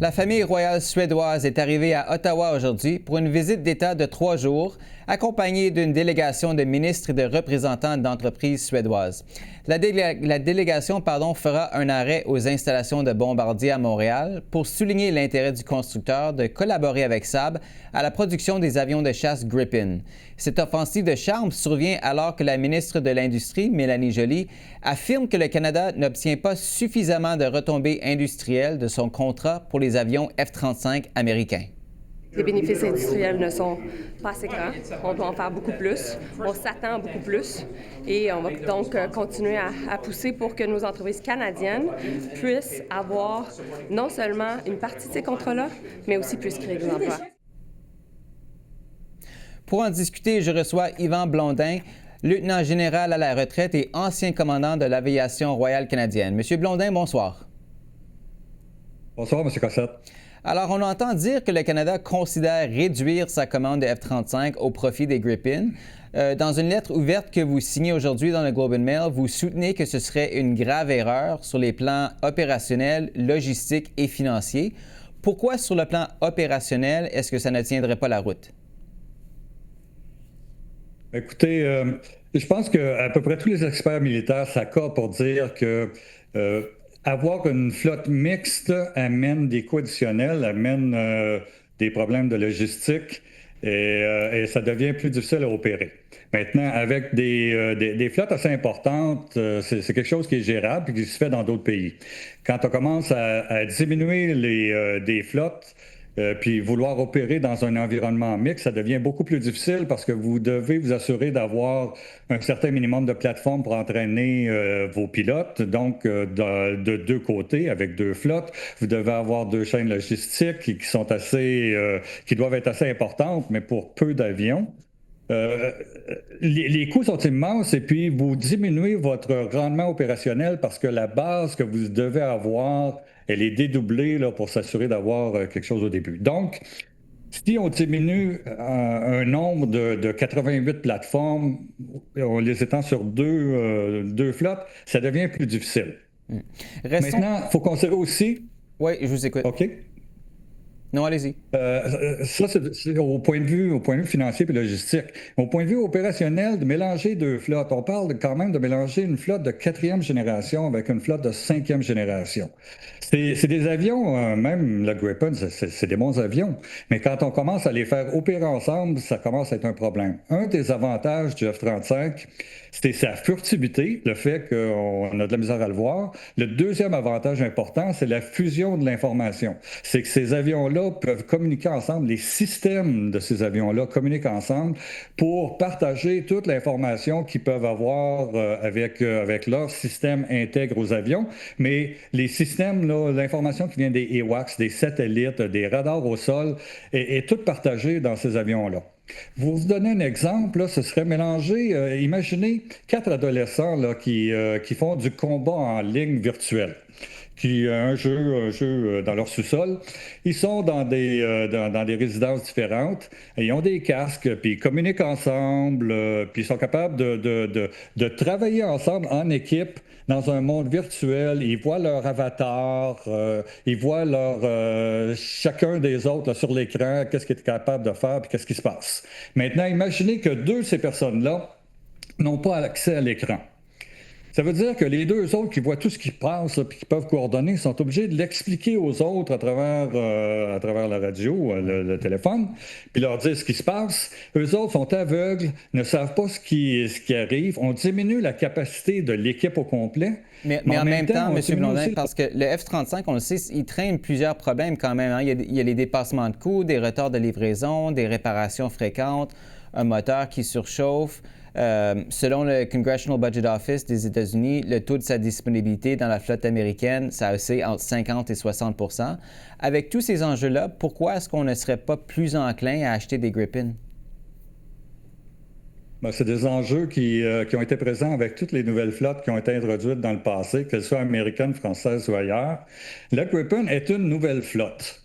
La famille royale suédoise est arrivée à Ottawa aujourd'hui pour une visite d'État de 3 jours, accompagnée d'une délégation de ministres et de représentants d'entreprises suédoises. La délégation fera un arrêt aux installations de Bombardier à Montréal pour souligner l'intérêt du constructeur de collaborer avec Saab à la production des avions de chasse Gripen. Cette offensive de charme survient alors que la ministre de l'Industrie, Mélanie Joly, affirme que le Canada n'obtient pas suffisamment de retombées industrielles de son contrat pour les avions F-35 américains. Les bénéfices industriels ne sont pas assez grands. On doit en faire beaucoup plus. On s'attend à beaucoup plus. Et on va donc continuer à pousser pour que nos entreprises canadiennes puissent avoir non seulement une partie de ces contrats-là, mais aussi puissent créer des emplois. Pour en discuter, je reçois Yvan Blondin, lieutenant général à la retraite et ancien commandant de l'aviation royale canadienne. Monsieur Blondin, bonsoir. Bonsoir, M. Cossette. Alors, on entend dire que le Canada considère réduire sa commande de F-35 au profit des Gripen. Dans une lettre ouverte que vous signez aujourd'hui dans le Globe and Mail, vous soutenez que ce serait une grave erreur sur les plans opérationnels, logistiques et financiers. Pourquoi, sur le plan opérationnel, est-ce que ça ne tiendrait pas la route? Écoutez, je pense qu'à peu près tous les experts militaires s'accordent pour dire que avoir une flotte mixte amène des coûts additionnels, amène des problèmes de logistique et ça devient plus difficile à opérer. Maintenant, avec des flottes assez importantes, c'est quelque chose qui est gérable et qui se fait dans d'autres pays. Quand on commence à diminuer des flottes, puis vouloir opérer dans un environnement mixte, ça devient beaucoup plus difficile parce que vous devez vous assurer d'avoir un certain minimum de plateformes pour entraîner vos pilotes. Donc, de deux côtés, avec deux flottes, vous devez avoir deux chaînes logistiques qui sont qui doivent être assez importantes, mais pour peu d'avions. Les coûts sont immenses et puis vous diminuez votre rendement opérationnel parce que la base que vous devez avoir, elle est dédoublée là, pour s'assurer d'avoir quelque chose au début. Donc, si on diminue un nombre de 88 plateformes, on les étend sur deux flottes, ça devient plus difficile. Maintenant, il faut considérer aussi... Oui, je vous écoute. OK. Non, allez-y. Ça, c'est au point de vue financier et logistique. Au point de vue opérationnel, de mélanger deux flottes, on parle quand même de mélanger une flotte de 4e génération avec une flotte de 5e génération. C'est des avions, même le Gripen, c'est des bons avions, mais quand on commence à les faire opérer ensemble, ça commence à être un problème. Un des avantages du F-35, c'est sa furtivité, le fait qu'on a de la misère à le voir. Le deuxième avantage important, c'est la fusion de l'information. C'est que ces avions-là peuvent communiquer ensemble, les systèmes de ces avions-là communiquent ensemble pour partager toute l'information qu'ils peuvent avoir avec leur système intègre aux avions. Mais les systèmes, là, l'information qui vient des AWACS, des satellites, des radars au sol, est toute partagée dans ces avions-là. Vous donner un exemple, là, ce serait mélanger, imaginez 4 adolescents là, qui font du combat en ligne virtuel. Qui un jeu dans leur sous-sol. Ils sont dans des résidences différentes, et ils ont des casques, puis ils communiquent ensemble, puis ils sont capables de travailler ensemble en équipe dans un monde virtuel. Ils voient leur avatar, ils voient chacun des autres là, sur l'écran, qu'est-ce qu'ils est capable de faire, puis qu'est-ce qui se passe. Maintenant, imaginez que deux de ces personnes-là n'ont pas accès à l'écran. Ça veut dire que les deux autres qui voient tout ce qui passe et qui peuvent coordonner sont obligés de l'expliquer aux autres à travers la radio, le téléphone, puis leur dire ce qui se passe. Eux autres sont aveugles, ne savent pas ce qui arrive. On diminue la capacité de l'équipe au complet. Mais en même temps, M. Blondin, parce que le F-35, on le sait, il traîne plusieurs problèmes quand même. Hein? Il y a les dépassements de coûts, des retards de livraison, des réparations fréquentes, un moteur qui surchauffe. Selon le Congressional Budget Office des États-Unis, le taux de sa disponibilité dans la flotte américaine, ça oscille entre 50 et 60 %. Avec tous ces enjeux-là, pourquoi est-ce qu'on ne serait pas plus enclin à acheter des Gripen? Ben, c'est des enjeux qui ont été présents avec toutes les nouvelles flottes qui ont été introduites dans le passé, qu'elles soient américaines, françaises ou ailleurs. Le Gripen est une nouvelle flotte.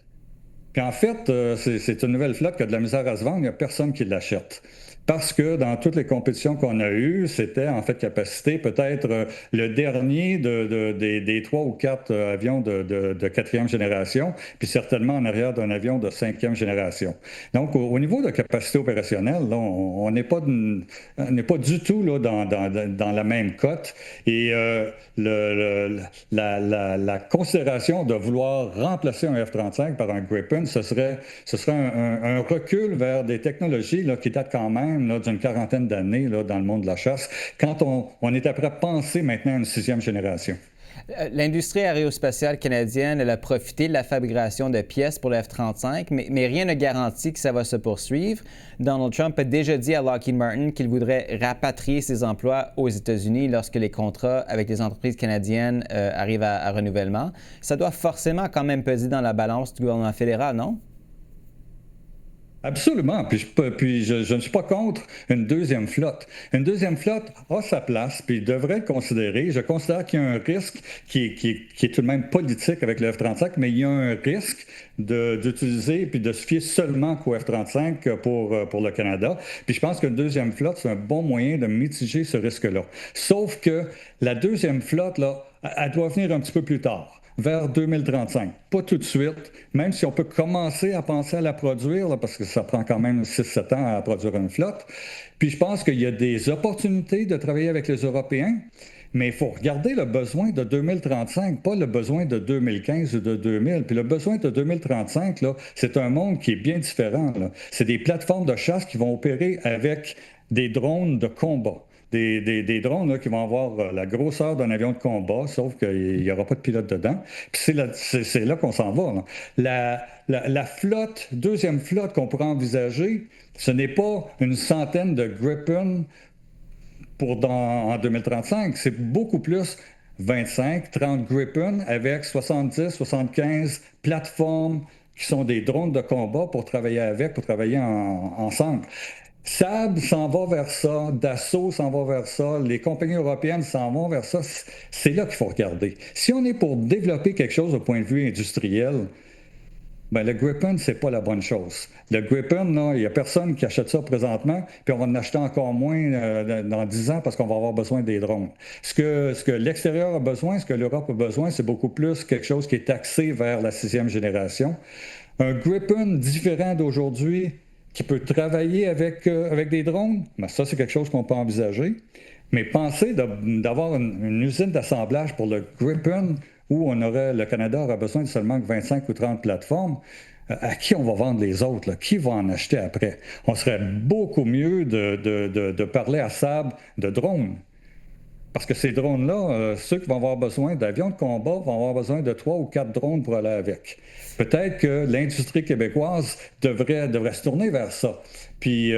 Puis en fait, c'est une nouvelle flotte qui a de la misère à se vendre, il n'y a personne qui l'achète. parce que dans toutes les compétitions qu'on a eues, c'était en fait capacité peut-être le dernier des 3 ou 4 avions de quatrième génération, puis certainement en arrière d'un avion de cinquième génération. Donc, au niveau de capacité opérationnelle, là, on n'est pas du tout là, dans la même cote. Et la considération de vouloir remplacer un F-35 par un Gripen, ce serait un recul vers des technologies là, qui datent quand même là, d'une quarantaine d'années là, dans le monde de la chasse, quand on est après penser maintenant à une sixième génération. L'industrie aérospatiale canadienne, elle a profité de la fabrication de pièces pour le F-35, mais rien ne garantit que ça va se poursuivre. Donald Trump a déjà dit à Lockheed Martin qu'il voudrait rapatrier ses emplois aux États-Unis lorsque les contrats avec les entreprises canadiennes arrivent à renouvellement. Ça doit forcément quand même peser dans la balance du gouvernement fédéral, non? Absolument. Puis je ne suis pas contre une deuxième flotte. Une deuxième flotte a sa place, puis devrait être considérée. Je considère qu'il y a un risque qui est tout de même politique avec le F-35, mais il y a un risque d'utiliser puis de se fier seulement qu'au F-35 pour le Canada. Puis je pense qu'une deuxième flotte, c'est un bon moyen de mitiger ce risque-là. Sauf que la deuxième flotte, là, elle doit venir un petit peu plus tard, vers 2035. Pas tout de suite, même si on peut commencer à penser à la produire, là, parce que ça prend quand même 6-7 ans à produire une flotte. Puis je pense qu'il y a des opportunités de travailler avec les Européens, mais il faut regarder le besoin de 2035, pas le besoin de 2015 ou de 2000. Puis le besoin de 2035, là, c'est un monde qui est bien différent, là. C'est des plateformes de chasse qui vont opérer avec des drones de combat. Des drones là, qui vont avoir la grosseur d'un avion de combat, sauf qu'il n'y aura pas de pilote dedans. Puis c'est là qu'on s'en va, là. La flotte, deuxième flotte qu'on pourrait envisager, ce n'est pas une centaine de Gripen en 2035, c'est beaucoup plus 25, 30 Gripen avec 70, 75 plateformes qui sont des drones de combat pour travailler ensemble. Saab s'en va vers ça, Dassault s'en va vers ça, les compagnies européennes s'en vont vers ça. C'est là qu'il faut regarder. Si on est pour développer quelque chose au point de vue industriel, ben le Gripen, c'est pas la bonne chose. Le Gripen, là, il n'y a personne qui achète ça présentement, puis on va en acheter encore moins dans 10 ans parce qu'on va avoir besoin des drones. Ce que l'extérieur a besoin, ce que l'Europe a besoin, c'est beaucoup plus quelque chose qui est axé vers la sixième génération. Un Gripen différent d'aujourd'hui, qui peut travailler avec des drones, bien, ça, c'est quelque chose qu'on peut envisager. Mais penser d'avoir une usine d'assemblage pour le Gripen où le Canada aura besoin de seulement 25 ou 30 plateformes, à qui on va vendre les autres? Là? Qui va en acheter après? On serait beaucoup mieux de parler à Saab de drones. Parce que ces drones-là, ceux qui vont avoir besoin d'avions de combat vont avoir besoin de 3 ou 4 drones pour aller avec. Peut-être que l'industrie québécoise devrait se tourner vers ça, puis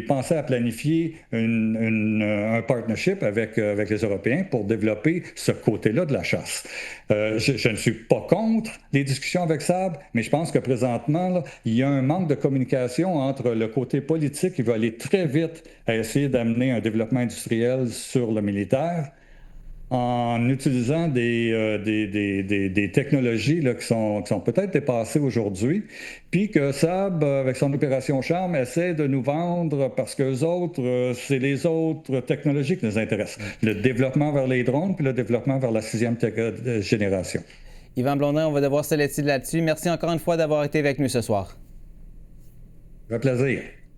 penser à planifier un partnership avec les Européens pour développer ce côté-là de la chasse. Je ne suis pas contre les discussions avec Saab, mais je pense que présentement, là, il y a un manque de communication entre le côté politique qui va aller très vite à essayer d'amener un développement industriel sur le militaire, en utilisant des technologies là, qui sont peut-être dépassées aujourd'hui, puis que Saab, avec son opération Charme, essaie de nous vendre parce qu'eux autres, c'est les autres technologies qui nous intéressent. Le développement vers les drones, puis le développement vers la sixième génération. Yvan Blondin, on va devoir se laisser là-dessus. Merci encore une fois d'avoir été avec nous ce soir. Ça fait plaisir.